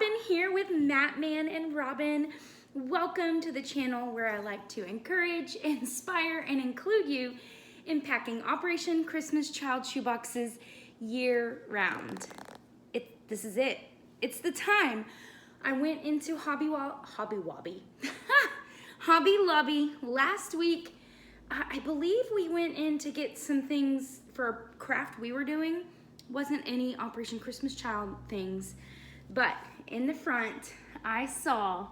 Robin here with Matman and Robin. Welcome to the channel where I like to encourage, inspire, and include you in packing Operation Christmas Child shoeboxes year-round. This is it. It's the time. I went into Hobby Lobby last week. I believe we went in to get some things for a craft we were doing. Wasn't any Operation Christmas Child things, but in the front I saw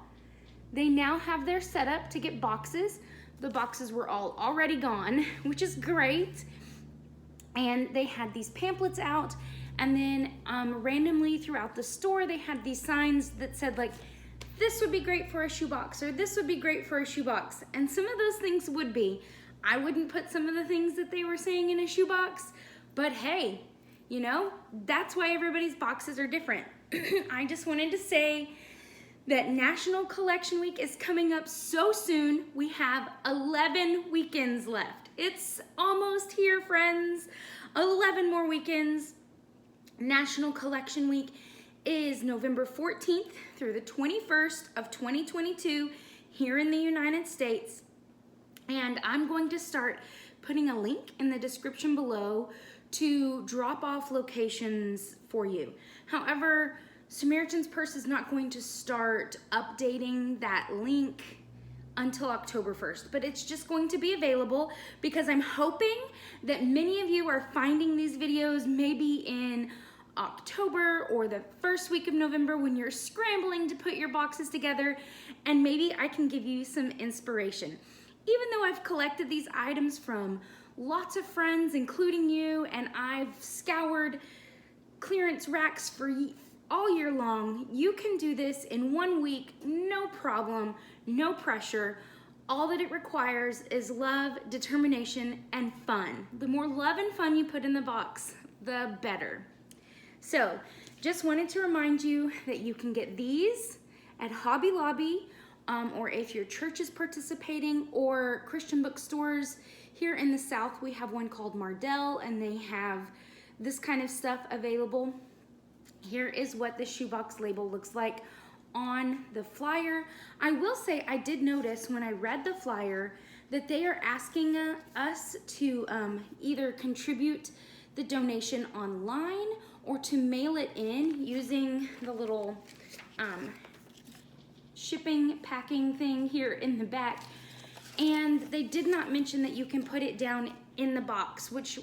they now have their setup to get boxes. The boxes were all already gone, which is great. And they had these pamphlets out, and then randomly throughout the store they had these signs that said like, this would be great for a shoebox, or this would be great for a shoebox. And some of those things would be. I wouldn't put some of the things that they were saying in a shoebox, but hey, you know, that's why everybody's boxes are different. I just wanted to say that National Collection Week is coming up so soon. We have 11 weekends left. It's almost here, friends. 11 more weekends. National Collection Week is November 14th through the 21st of 2022 here in the United States. And I'm going to start putting a link in the description below to drop off locations for you. However, Samaritan's Purse is not going to start updating that link until October 1st, but it's just going to be available because I'm hoping that many of you are finding these videos maybe in October or the first week of November when you're scrambling to put your boxes together, and maybe I can give you some inspiration. Even though I've collected these items from lots of friends, including you, and I've scoured clearance racks for all year long, you can do this in 1 week, no problem, no pressure. All that it requires is love, determination, and fun. The more love and fun you put in the box, the better. So, just wanted to remind you that you can get these at Hobby Lobby, or if your church is participating, or Christian bookstores. Here in the South, we have one called Mardell, and they have this kind of stuff available. Here is what the shoebox label looks like on the flyer. I will say I did notice when I read the flyer that they are asking us to either contribute the donation online or to mail it in using the little shipping packing thing here in the back. And they did not mention that you can put it down in the box, which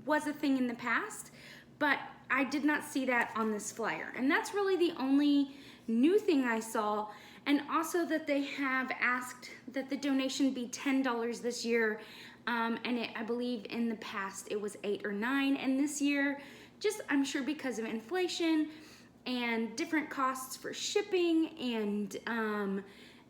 was a thing in the past, but I did not see that on this flyer. And that's really the only new thing I saw. And also that they have asked that the donation be $10 this year. I believe in the past it was $8 or $9. And this year, just I'm sure because of inflation and different costs for shipping and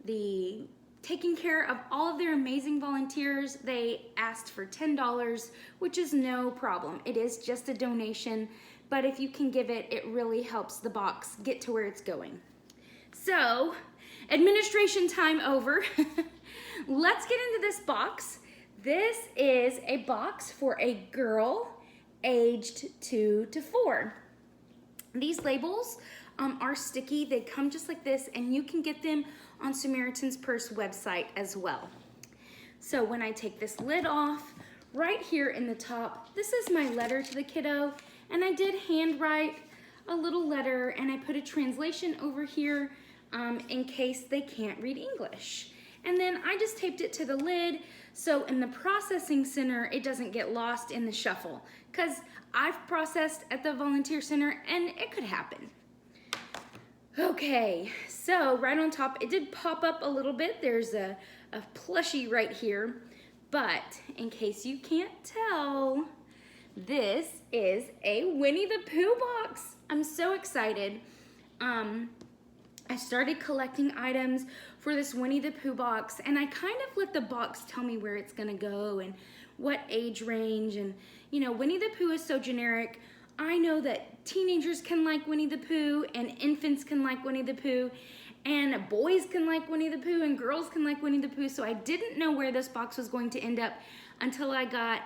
the taking care of all of their amazing volunteers, they asked for $10, which is no problem. It is just a donation, but if you can give it, it really helps the box get to where it's going. So, administration time over. Let's get into this box. This is a box for a girl aged 2 to 4. These labels are sticky. They come just like this, and you can get them on Samaritan's Purse website as well. So when I take this lid off, right here in the top, this is my letter to the kiddo, and I did handwrite a little letter, and I put a translation over here in case they can't read English. And then I just taped it to the lid so in the processing center it doesn't get lost in the shuffle, because I've processed at the volunteer center and it could happen. Okay, so right on top, it did pop up a little bit. There's a plushie right here, but in case you can't tell, this is a Winnie the Pooh box. I'm so excited. I started collecting items for this Winnie the Pooh box, and I kind of let the box tell me where it's gonna go and what age range. And you know, Winnie the Pooh is so generic. I know that teenagers can like Winnie the Pooh, and infants can like Winnie the Pooh, and boys can like Winnie the Pooh, and girls can like Winnie the Pooh. So I didn't know where this box was going to end up until I got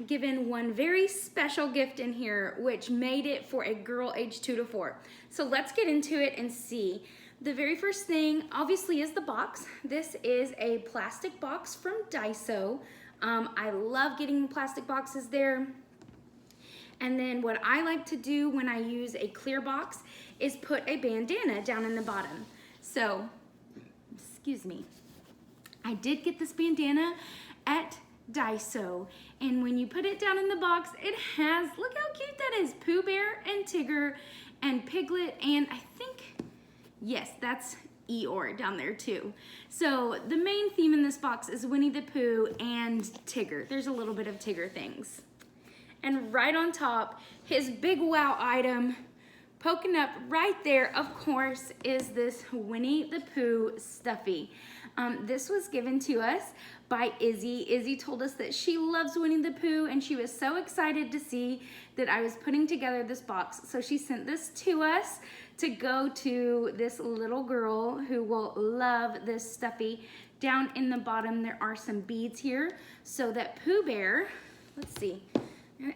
given one very special gift in here, which made it for a girl age 2 to 4. So let's get into it and see. The very first thing, obviously, is the box. This is a plastic box from Daiso. I love getting plastic boxes there. And then what I like to do when I use a clear box is put a bandana down in the bottom. So, excuse me, I did get this bandana at Daiso, and when you put it down in the box, it has, look how cute that is, Pooh Bear and Tigger and Piglet, and I think, yes, that's Eeyore down there too. So the main theme in this box is Winnie the Pooh and Tigger. There's a little bit of Tigger things. And right on top, his big wow item, poking up right there, of course, is this Winnie the Pooh stuffy. This was given to us by Izzy. Izzy told us that she loves Winnie the Pooh, and she was so excited to see that I was putting together this box. So she sent this to us to go to this little girl who will love this stuffy. Down in the bottom, there are some beads here so that Pooh Bear, let's see,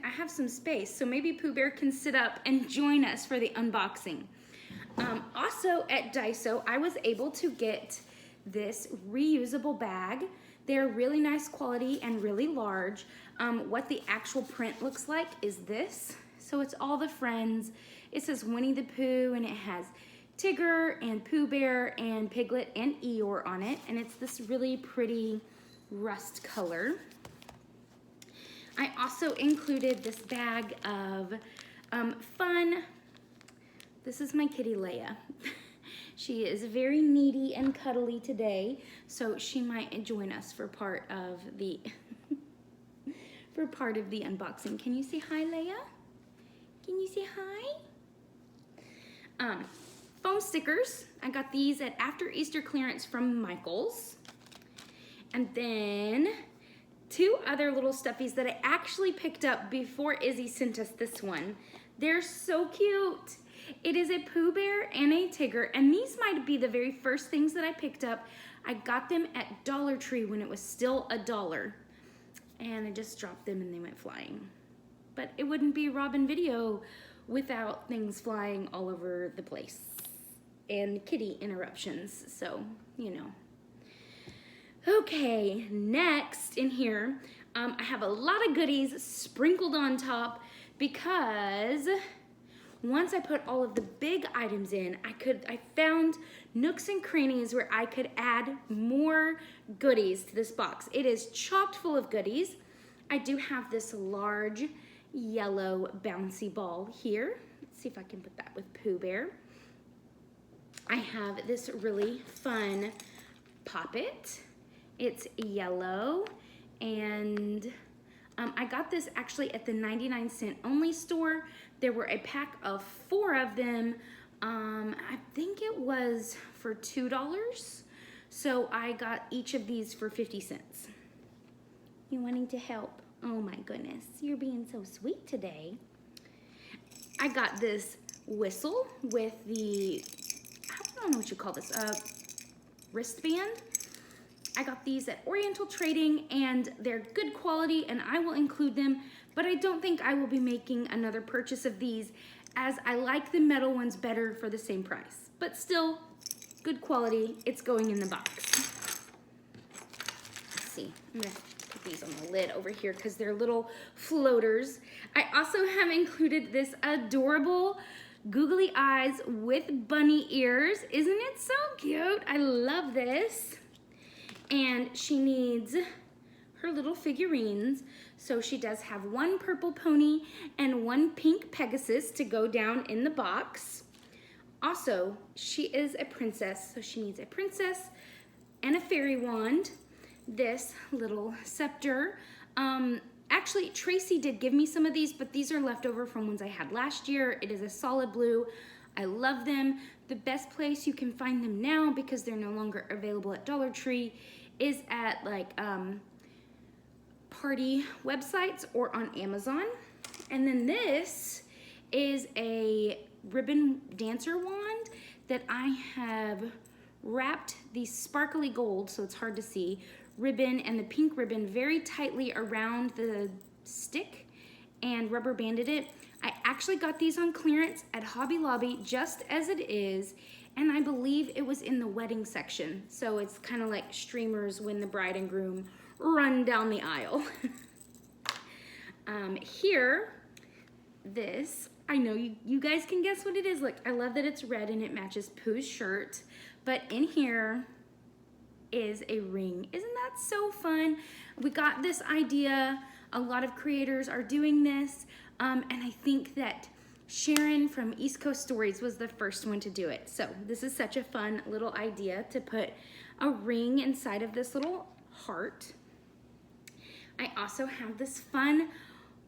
I have some space, so maybe Pooh Bear can sit up and join us for the unboxing. Also at Daiso, I was able to get this reusable bag. They're really nice quality and really large. What the actual print looks like is this. So it's all the friends. It says Winnie the Pooh, and it has Tigger and Pooh Bear and Piglet and Eeyore on it, and it's this really pretty rust color. I also included this bag of fun. This is my kitty Leia. She is very needy and cuddly today, so she might join us for part of the unboxing. Can you say hi, Leia? Can you say hi? Foam stickers. I got these at after Easter clearance from Michael's. And then 2 other little stuffies that I actually picked up before Izzy sent us this one. They're so cute. It is a Pooh Bear and a Tigger, and these might be the very first things that I picked up. I got them at Dollar Tree when it was still $1, and I just dropped them and they went flying. But it wouldn't be Robin Video without things flying all over the place and kitty interruptions, so, you know. Okay, next in here, I have a lot of goodies sprinkled on top because once I put all of the big items in, I found nooks and crannies where I could add more goodies to this box. It is chocked full of goodies. I do have this large yellow bouncy ball here. Let's see if I can put that with Pooh Bear. I have this really fun Poppet. It's yellow, and I got this actually at the 99-cent only store. There were a pack of 4 of them. I think it was for $2. So I got each of these for 50 cents. You wanting to help? Oh my goodness, you're being so sweet today. I got this whistle with the, I don't know what you call this, wristband. I got these at Oriental Trading, and they're good quality, and I will include them, but I don't think I will be making another purchase of these, as I like the metal ones better for the same price. But still, good quality. It's going in the box. Let's see. I'm gonna put these on the lid over here because they're little floaters. I also have included this adorable googly eyes with bunny ears. Isn't it so cute? I love this. And she needs her little figurines. So she does have 1 purple pony and 1 pink Pegasus to go down in the box. Also, she is a princess, so she needs a princess and a fairy wand, this little scepter. Actually, Tracy did give me some of these, but these are left over from ones I had last year. It is a solid blue. I love them. The best place you can find them now, because they're no longer available at Dollar Tree, is at like party websites or on Amazon. And then this is a ribbon dancer wand that I have wrapped the sparkly gold, so it's hard to see, ribbon and the pink ribbon very tightly around the stick and rubber banded it. I actually got these on clearance at Hobby Lobby just as it is, and I believe it was in the wedding section. So it's kind of like streamers when the bride and groom run down the aisle. Here, this, I know you guys can guess what it is. Look, I love that it's red and it matches Pooh's shirt, but in here is a ring. Isn't that so fun? We got this idea. A lot of creators are doing this, and I think that Sharon from East Coast Stories was the first one to do it. So this is such a fun little idea to put a ring inside of this little heart. I also have this fun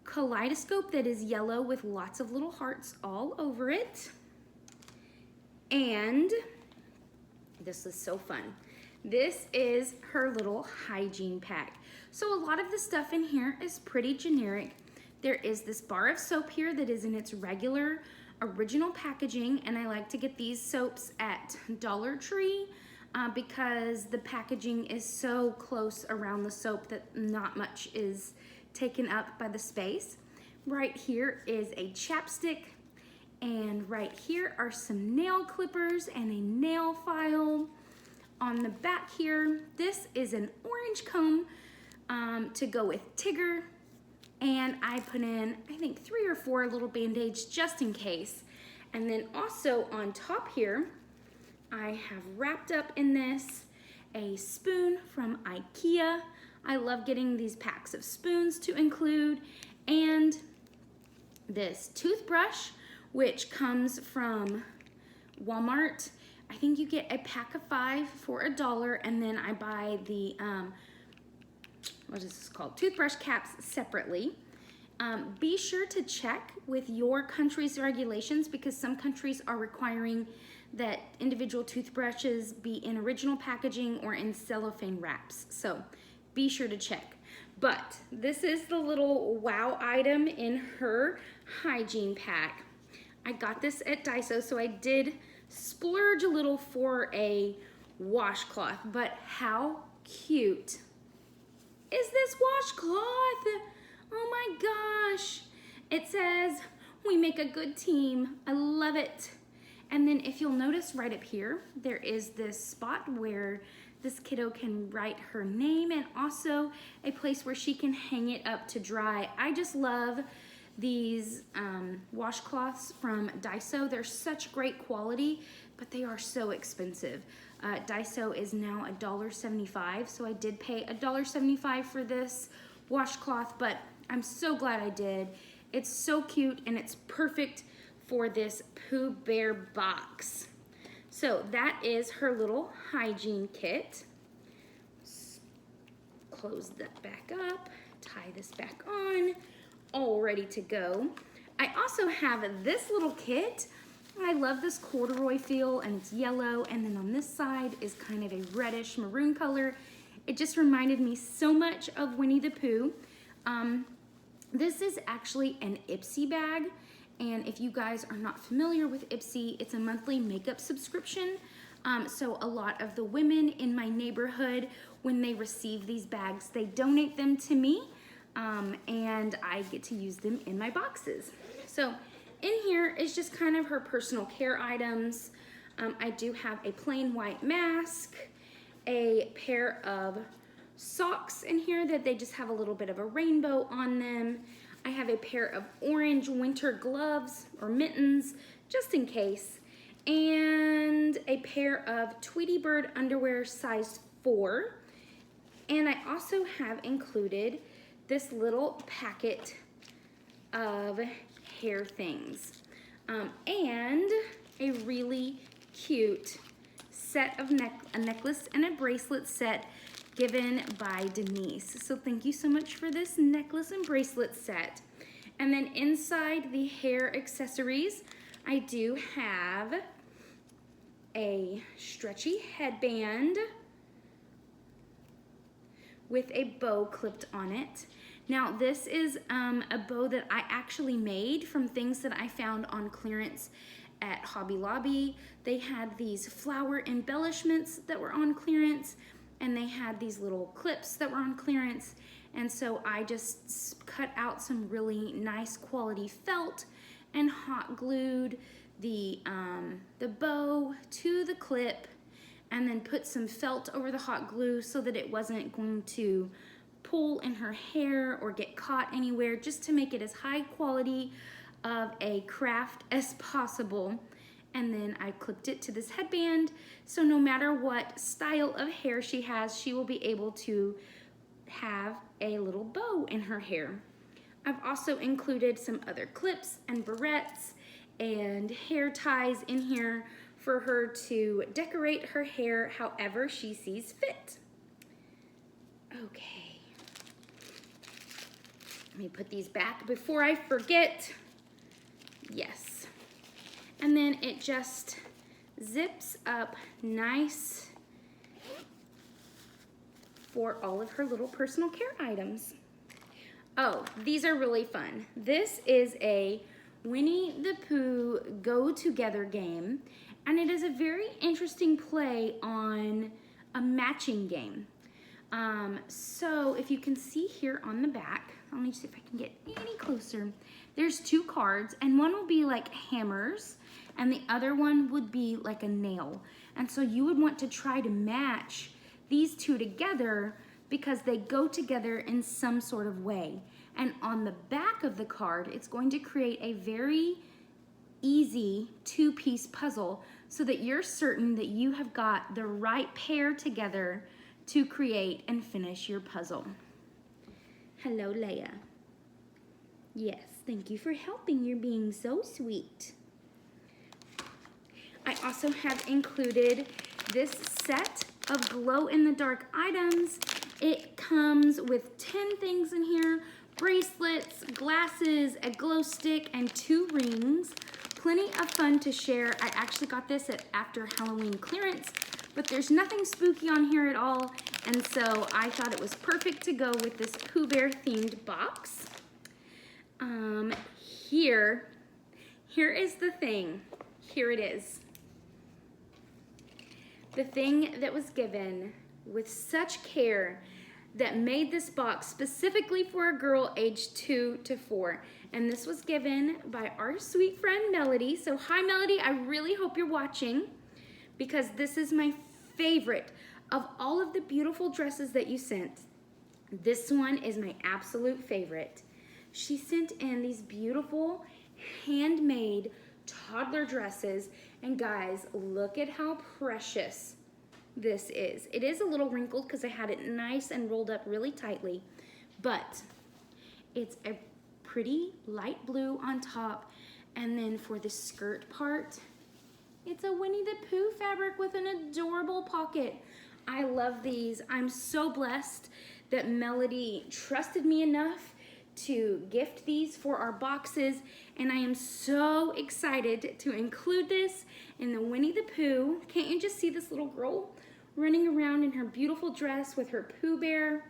kaleidoscope that is yellow with lots of little hearts all over it. And this is so fun. This is her little hygiene pack. So a lot of the stuff in here is pretty generic. There is this bar of soap here that is in its regular original packaging, and I like to get these soaps at Dollar Tree because the packaging is so close around the soap that not much is taken up by the space. Right here is a chapstick, and right here are some nail clippers and a nail file. On the back here, this is an orange comb to go with Tigger, and I put in, I think, 3 or 4 little band-aids just in case. And then also on top here, I have wrapped up in this a spoon from IKEA. I love getting these packs of spoons to include, and this toothbrush, which comes from Walmart. I think you get a pack of 5 for $1, and then I buy the, what is this called? Toothbrush caps separately. Be sure to check with your country's regulations because some countries are requiring that individual toothbrushes be in original packaging or in cellophane wraps. So be sure to check. But this is the little wow item in her hygiene pack. I got this at Daiso, so I did splurge a little for a washcloth, but how cute is this washcloth? Oh my gosh. It says, "We make a good team." I love it. And then if you'll notice right up here, there is this spot where this kiddo can write her name and also a place where she can hang it up to dry. I just love these washcloths from Daiso. They're such great quality, but they are so expensive. Daiso is now $1.75, so I did pay $1.75 for this washcloth, but I'm so glad I did. It's so cute and it's perfect for this Pooh Bear box. So that is her little hygiene kit. Close that back up, tie this back on, all ready to go. I also have this little kit. I love this corduroy feel, and it's yellow, and then on this side is kind of a reddish maroon color. It just reminded me so much of Winnie the Pooh. This is actually an Ipsy bag, and if you guys are not familiar with Ipsy, it's a monthly makeup subscription. So a lot of the women in my neighborhood, when they receive these bags, they donate them to me, and I get to use them in my boxes. So in here is just kind of her personal care items. I do have a plain white mask, a pair of socks in here that they just have a little bit of a rainbow on them. I have a pair of orange winter gloves or mittens, just in case, and a pair of Tweety Bird underwear size 4. And I also have included this little packet of hair things, and a really cute set of a necklace and a bracelet set given by Denise. So thank you so much for this necklace and bracelet set. And then inside the hair accessories, I do have a stretchy headband with a bow clipped on it. Now this is a bow that I actually made from things that I found on clearance at Hobby Lobby. They had these flower embellishments that were on clearance, and they had these little clips that were on clearance. And so I just cut out some really nice quality felt and hot glued the bow to the clip, and then put some felt over the hot glue so that it wasn't going to pull in her hair or get caught anywhere, just to make it as high quality of a craft as possible. And then I clipped it to this headband, so no matter what style of hair she has, she will be able to have a little bow in her hair. I've also included some other clips and barrettes and hair ties in here for her to decorate her hair however she sees fit. Okay. Let me put these back before I forget. Yes. And then it just zips up nice for all of her little personal care items. Oh, these are really fun. This is a Winnie the Pooh Go Together game, and it is a very interesting play on a matching game. So if you can see here on the back, let me see if I can get any closer. There's 2 cards, and one will be like hammers, and the other one would be like a nail. And so you would want to try to match these 2 together because they go together in some sort of way. And on the back of the card, it's going to create a very easy 2-piece puzzle so that you're certain that you have got the right pair together to create and finish your puzzle. Hello, Leia. Yes, thank you for helping. You're being so sweet. I also have included this set of glow-in-the-dark items. It comes with 10 things in here: bracelets, glasses, a glow stick, and 2 rings. Plenty of fun to share. I actually got this at after Halloween clearance, but there's nothing spooky on here at all, and so I thought it was perfect to go with this Pooh Bear themed box. Here is the thing. Here it is. The thing that was given with such care that made this box specifically for a girl aged 2 to 4. And this was given by our sweet friend Melody. So hi Melody, I really hope you're watching, because this is my favorite of all of the beautiful dresses that you sent. This one is my absolute favorite. She sent in these beautiful handmade toddler dresses, and guys, look at how precious this is. It is a little wrinkled because I had it nice and rolled up really tightly, but it's a pretty light blue on top, and then for the skirt part, it's a Winnie the Pooh fabric with an adorable pocket. I love these. I'm so blessed that Melody trusted me enough to gift these for our boxes, and I am so excited to include this in the Winnie the Pooh. Can't you just see this little girl running around in her beautiful dress with her Pooh Bear?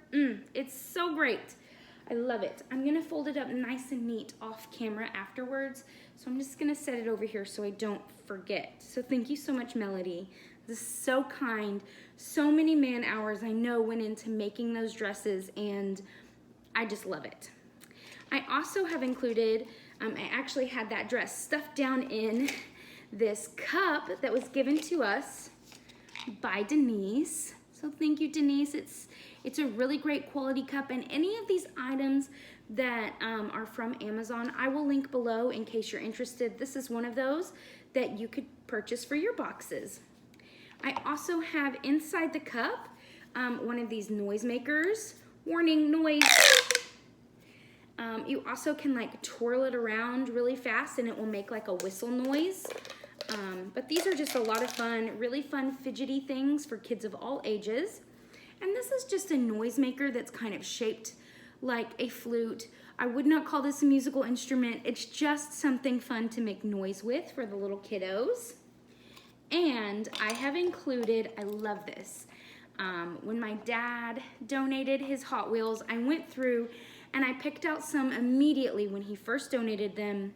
It's so great. I love it. I'm gonna fold it up nice and neat off camera afterwards, so I'm just gonna set it over here so I don't forget. So thank you so much, Melody. This is so kind. So many man hours I know went into making those dresses, and I just love it. I also have included, I actually had that dress stuffed down in this cup that was given to us by Denise. So thank you, Denise. It's a really great quality cup, and any of these items that are from Amazon, I will link below in case you're interested. This is one of those that you could purchase for your boxes. I also have inside the cup one of these noise makers. Warning, noise. You also can like twirl it around really fast and it will make like a whistle noise. But these are just a lot of fun, really fun fidgety things for kids of all ages. And this is just a noise maker that's kind of shaped like a flute. I would not call this a musical instrument. It's just something fun to make noise with for the little kiddos. And I have included, I love this, when my dad donated his Hot Wheels, I went through and I picked out some immediately when he first donated them.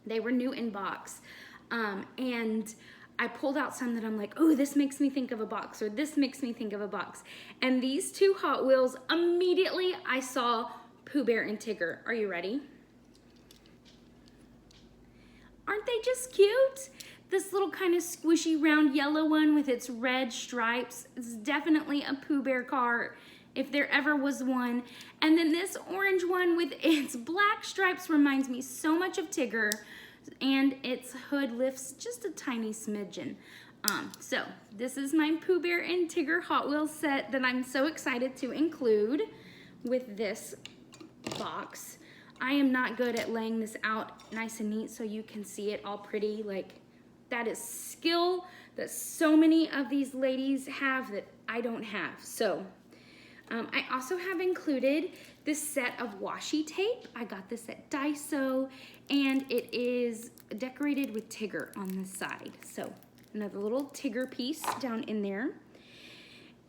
They were new in box. And I pulled out some that I'm like, oh, this makes me think of a box, or this makes me think of a box. And these two Hot Wheels, immediately I saw Pooh Bear and Tigger. Are you ready? Aren't they just cute? This little kind of squishy round yellow one with its red stripes. It's definitely a Pooh Bear car if there ever was one. And then this orange one with its black stripes reminds me so much of Tigger, and its hood lifts just a tiny smidgen. So this is my Pooh Bear and Tigger Hot Wheels set that I'm so excited to include with this box. I am not good at laying this out nice and neat so you can see it all pretty. Like, that is skill that so many of these ladies have that I don't have. So I also have included this set of washi tape. I got this at Daiso, and it is decorated with Tigger on the side. So another little Tigger piece down in there.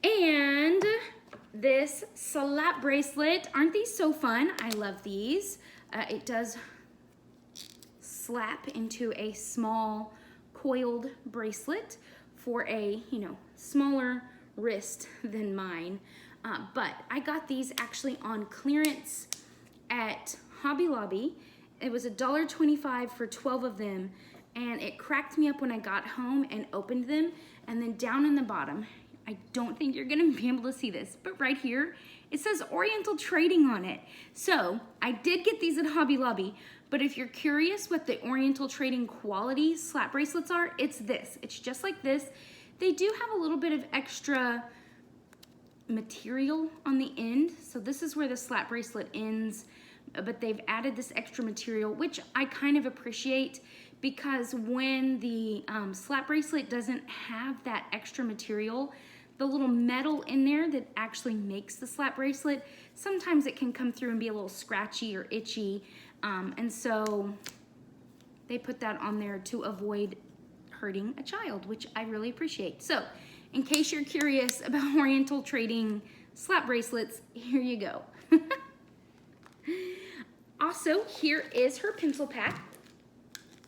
And this slap bracelet. Aren't these so fun? I love these. It does slap into a small coiled bracelet for a, smaller wrist than mine. But I got these actually on clearance at Hobby Lobby. It was $1.25 for 12 of them, and it cracked me up when I got home and opened them. And then down in the bottom, I don't think you're gonna be able to see this, but right here, it says Oriental Trading on it. So I did get these at Hobby Lobby, but if you're curious what the Oriental Trading quality slap bracelets are, it's this. It's just like this. They do have a little bit of extra material on the end. So this is where the slap bracelet ends, but they've added this extra material, which I kind of appreciate, because when the slap bracelet doesn't have that extra material, the little metal in there that actually makes the slap bracelet, sometimes it can come through and be a little scratchy or itchy. And so they put that on there to avoid hurting a child, which I really appreciate. So in case you're curious about Oriental Trading slap bracelets, here you go. Also, here is her pencil pack.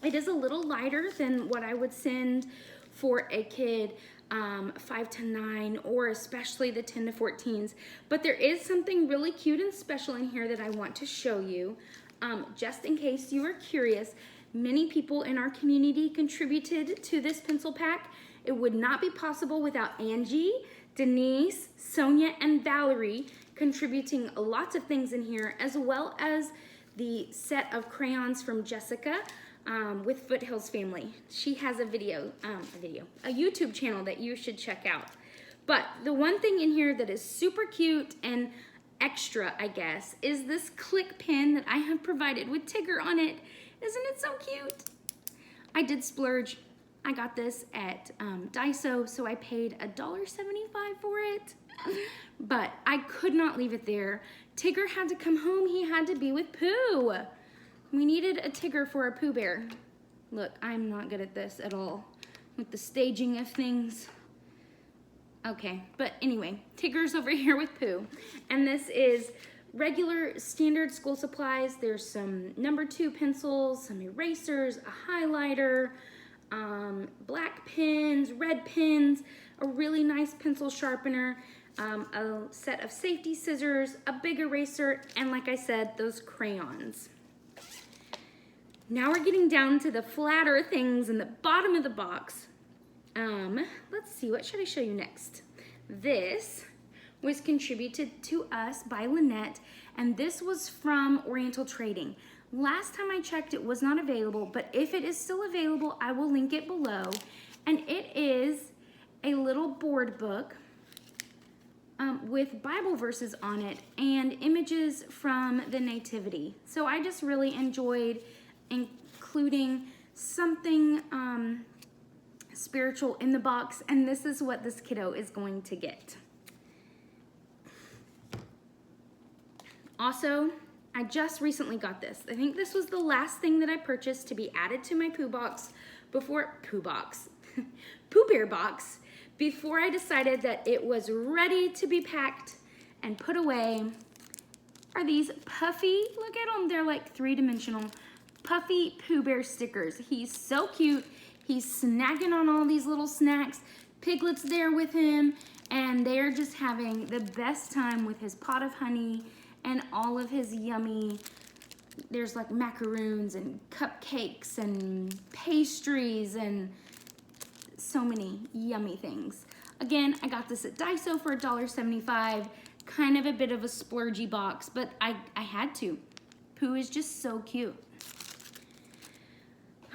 It is a little lighter than what I would send for a kid 5 to 9, or especially the 10 to 14s. But there is something really cute and special in here that I want to show you. Just in case you are curious, many people in our community contributed to this pencil pack. It would not be possible without Angie, Denise, Sonia, and Valerie contributing lots of things in here, as well as the set of crayons from Jessica with Foothills Family. She has a YouTube channel that you should check out. But the one thing in here that is super cute and extra, I guess, is this click pin that I have provided with Tigger on it. Isn't it so cute? I did splurge. I got this at Daiso, so I paid $1.75 for it. But I could not leave it there. Tigger had to come home. He had to be with Pooh. We needed a Tigger for a Pooh Bear. Look, I'm not good at this at all with the staging of things. Okay, but anyway, Tigger's over here with Pooh. And this is regular standard school supplies. There's some number 2 pencils, some erasers, a highlighter, black pens, red pens, a really nice pencil sharpener, a set of safety scissors, a big eraser, and like I said, those crayons. Now we're getting down to the flatter things in the bottom of the box. Let's see, what should I show you next? This was contributed to us by Lynette, and this was from Oriental Trading. Last time I checked, it was not available, but if it is still available, I will link it below. And it is a little board book with Bible verses on it and images from the Nativity. So I just really enjoyed including something spiritual in the box, and this is what this kiddo is going to get. Also, I just recently got this. I think this was the last thing that I purchased to be added to my Pooh Bear box, before I decided that it was ready to be packed and put away. Are these puffy, look at them, they're like 3-dimensional, Puffy Pooh Bear stickers. He's so cute. He's snacking on all these little snacks. Piglet's there with him, and they're just having the best time with his pot of honey and all of his yummy, there's like macaroons and cupcakes and pastries and so many yummy things. Again, I got this at Daiso for $1.75. Kind of a bit of a splurgy box, but I had to. Pooh is just so cute.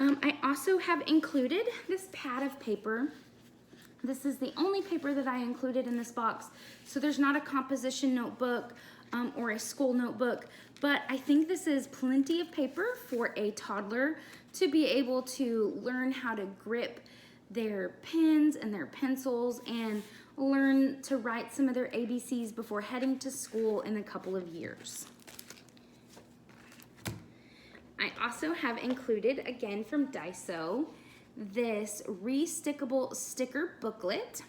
I also have included this pad of paper. This is the only paper that I included in this box, so there's not a composition notebook or a school notebook, but I think this is plenty of paper for a toddler to be able to learn how to grip their pens and their pencils and learn to write some of their ABCs before heading to school in a couple of years. I also have included, again from Daiso, this restickable sticker booklet,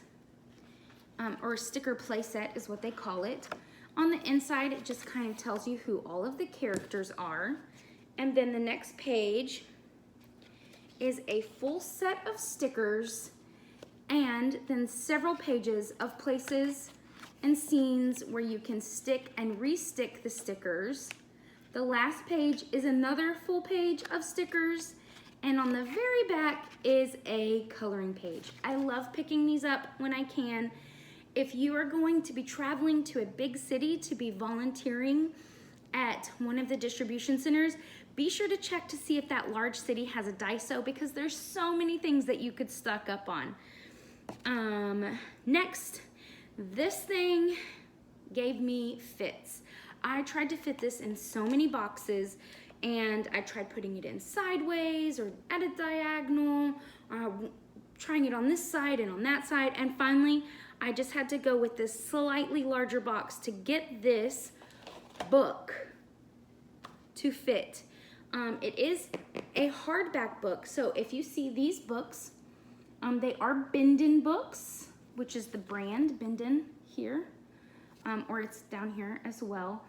or sticker playset is what they call it. On the inside, it just kind of tells you who all of the characters are. And then the next page is a full set of stickers and then several pages of places and scenes where you can stick and re-stick the stickers. The last page is another full page of stickers, and on the very back is a coloring page. I love picking these up when I can. If you are going to be traveling to a big city to be volunteering at one of the distribution centers, be sure to check to see if that large city has a Daiso, because there's so many things that you could stock up on. Next, this thing gave me fits. I tried to fit this in so many boxes, and I tried putting it in sideways or at a diagonal, trying it on this side and on that side, and finally I just had to go with this slightly larger box to get this book to fit. It is a hardback book, so if you see these books, they are Bindin books, which is the brand Bindin here, or it's down here as well.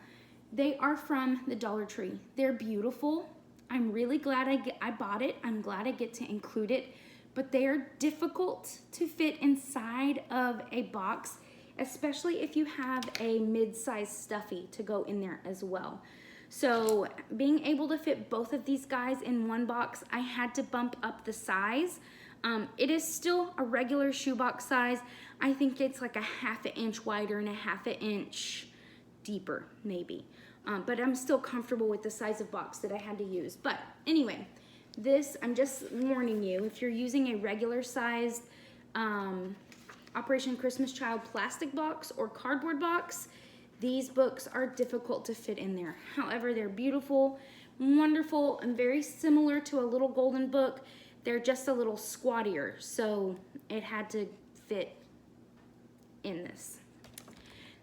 They are from the Dollar Tree. They're beautiful. I'm really glad I bought it. I'm glad I get to include it, but they are difficult to fit inside of a box, especially if you have a mid-sized stuffy to go in there as well. So being able to fit both of these guys in one box, I had to bump up the size. It is still a regular shoebox size. I think it's like a ½ inch wider and a ½ inch deeper, maybe. But I'm still comfortable with the size of box that I had to use. But anyway, this, I'm just warning you, if you're using a regular sized Operation Christmas Child plastic box or cardboard box, these books are difficult to fit in there. However, they're beautiful, wonderful, and very similar to a little golden book. They're just a little squattier, so it had to fit in this.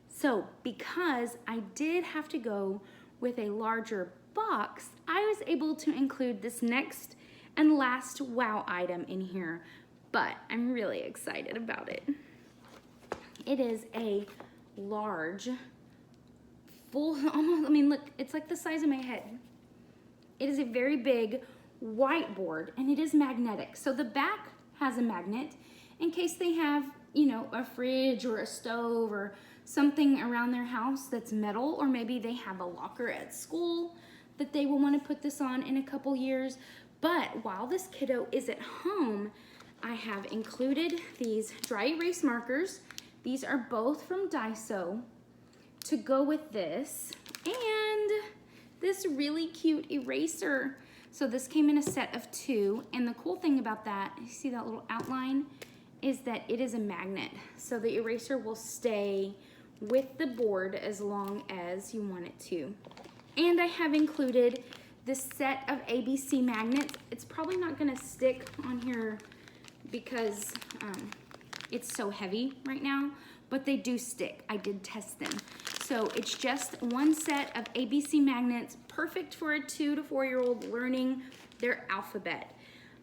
So because I did have to go with a larger box, I was able to include this next and last wow item in here, but I'm really excited about it. It is a large, full, almost, I mean, look, it's like the size of my head. It is a very big whiteboard, and it is magnetic. So the back has a magnet in case they have, you know, a fridge or a stove or something around their house that's metal, or maybe they have a locker at school that they will want to put this on in a couple years. But while this kiddo is at home, I have included these dry erase markers. These are both from Daiso to go with this, and this really cute eraser. So this came in a set of 2, and the cool thing about that, you see that little outline, is that it is a magnet. So the eraser will stay with the board as long as you want it to. And I have included this set of ABC magnets. It's probably not gonna stick on here because it's so heavy right now, but they do stick. I did test them. So it's just one set of ABC magnets, perfect for a 2 to 4-year-old learning their alphabet.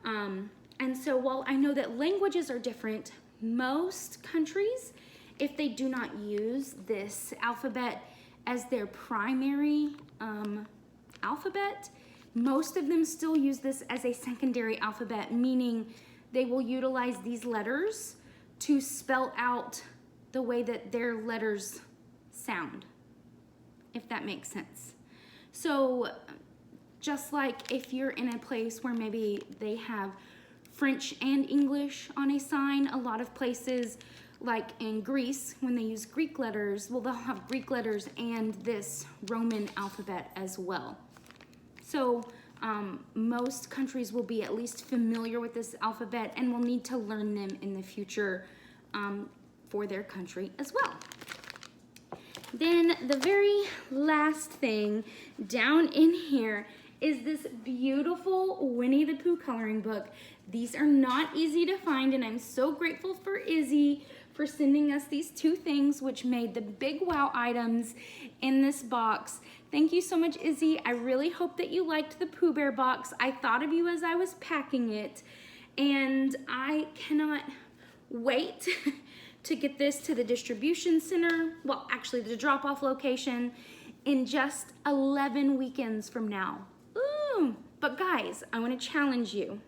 And so while I know that languages are different, most countries, if they do not use this alphabet as their primary alphabet, Most of them still use this as a secondary alphabet, meaning they will utilize these letters to spell out the way that their letters sound, if that makes sense. So just like if you're in a place where maybe they have French and English on a sign, a lot of places like in Greece, when they use Greek letters, well, they'll have Greek letters and this Roman alphabet as well. So most countries will be at least familiar with this alphabet and will need to learn them in the future for their country as well. Then the very last thing down in here is this beautiful Winnie the Pooh coloring book. These are not easy to find, and I'm so grateful for Izzy for sending us these two things, which made the big wow items in this box. Thank you so much, Izzy. I really hope that you liked the Pooh Bear box. I thought of you as I was packing it, and I cannot wait to get this to the distribution center, well, actually the drop-off location, in just 11 weekends from now. Ooh, but guys, I want to challenge you.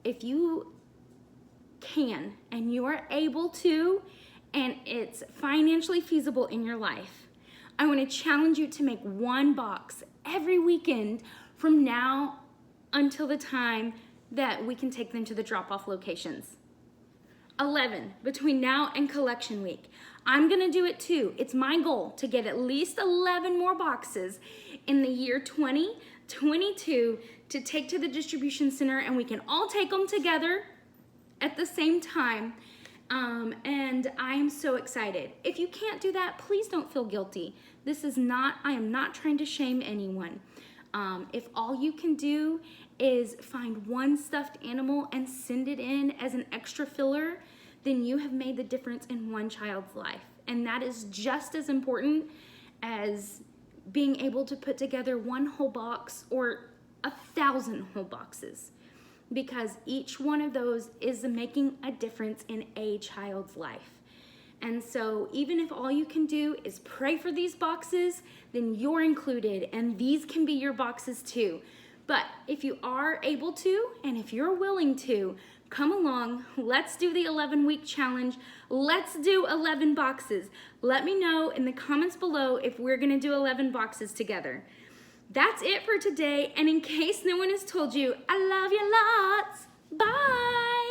If you can and you are able to, and it's financially feasible in your life, I want to challenge you to make one box every weekend from now until the time that we can take them to the drop-off locations. 11 between now and collection week. I'm gonna do it too. It's my goal to get at least 11 more boxes in the year 2022 to take to the distribution center, and we can all take them together at the same time. And I am so excited. If you can't do that, please don't feel guilty. I am not trying to shame anyone. If all you can do is find one stuffed animal and send it in as an extra filler, then you have made the difference in one child's life. And that is just as important as being able to put together one whole box or 1,000 whole boxes, because each one of those is making a difference in a child's life. And so even if all you can do is pray for these boxes, then you're included, and these can be your boxes too. But if you are able to, and if you're willing to, come along, let's do the 11-week challenge. Let's do 11 boxes. Let me know in the comments below if we're gonna do 11 boxes together. That's it for today, and in case no one has told you, I love you lots. Bye.